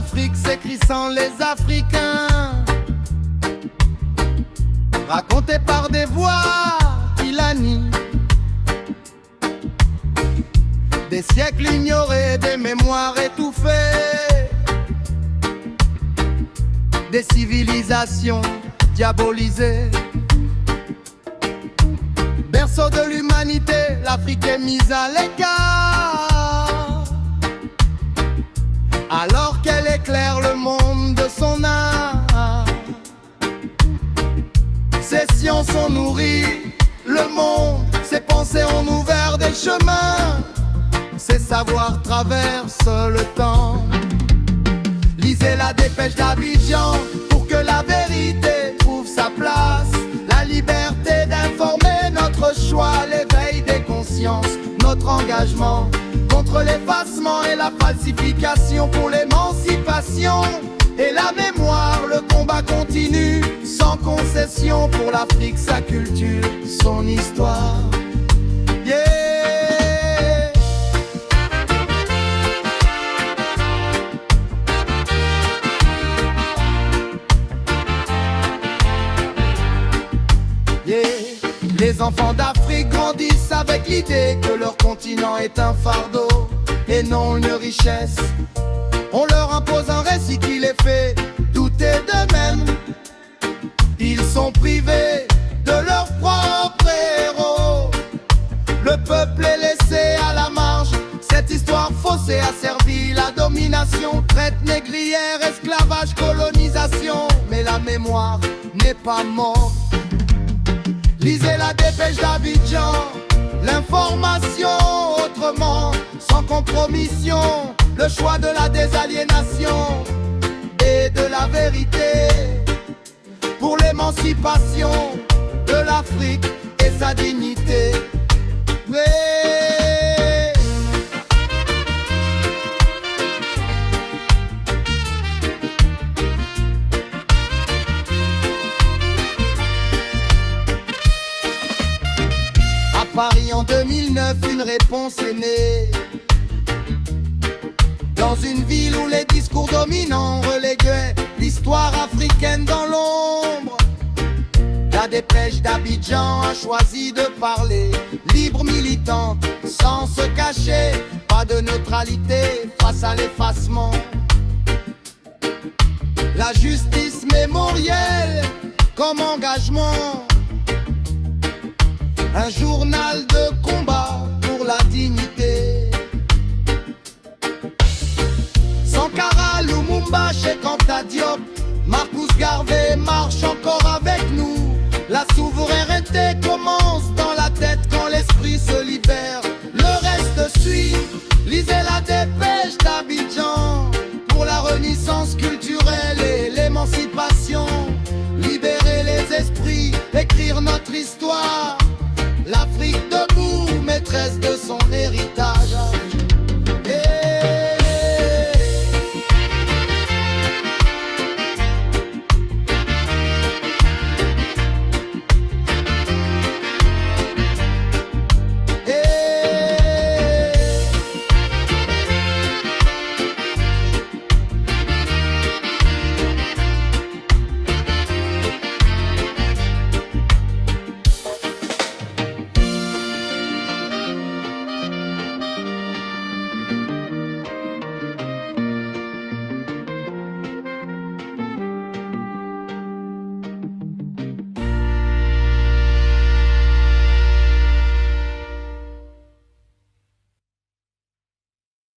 l'Afrique s'écrit sans les Africains, raconté par des voix qui la nient. Des siècles ignorés, des mémoires étouffées, des civilisations diabolisées. Berceau de l'humanité, l'Afrique est mise à l'écart, alors qu'elle éclaire le monde de son art. Ses sciences ont nourri le monde, ses pensées ont ouvert des chemins, ses savoirs traversent le temps. Lisez la dépêche d'Abidjan pour que la vérité trouve sa place. La liberté d'informer, notre choix, l'éveil des consciences, notre engagement contre l'effacement et la falsification, pour l'émancipation et la mémoire. Le combat continue sans concession pour l'Afrique, sa culture, son histoire. Yeah. Les enfants d'Afrique grandissent avec l'idée que leur continent est un fardeau et non une richesse. On leur impose un récit qui les fait douter d'eux-mêmes. Ils sont privés de leur propre héros. Le peuple est laissé à la marge. Cette histoire faussée a servi la domination. Traite négrière, esclavage, colonisation. Mais la mémoire n'est pas morte. Lisez la dépêche d'Abidjan, l'information autrement, sans compromission, le choix de la désaliénation et de la vérité, pour l'émancipation de l'Afrique et sa dignité. Ouais. Paris en 2009, une réponse est née. Dans une ville où les discours dominants reléguaient l'histoire africaine dans l'ombre, la dépêche d'Abidjan a choisi de parler. Libre militante, sans se cacher, pas de neutralité face à l'effacement. La justice mémorielle comme engagement. Un journal de combat pour la dignité. Sankara, Lumumba, Cheikh Anta Diop, Marcus Garvey marche encore avec nous. La souveraineté commence dans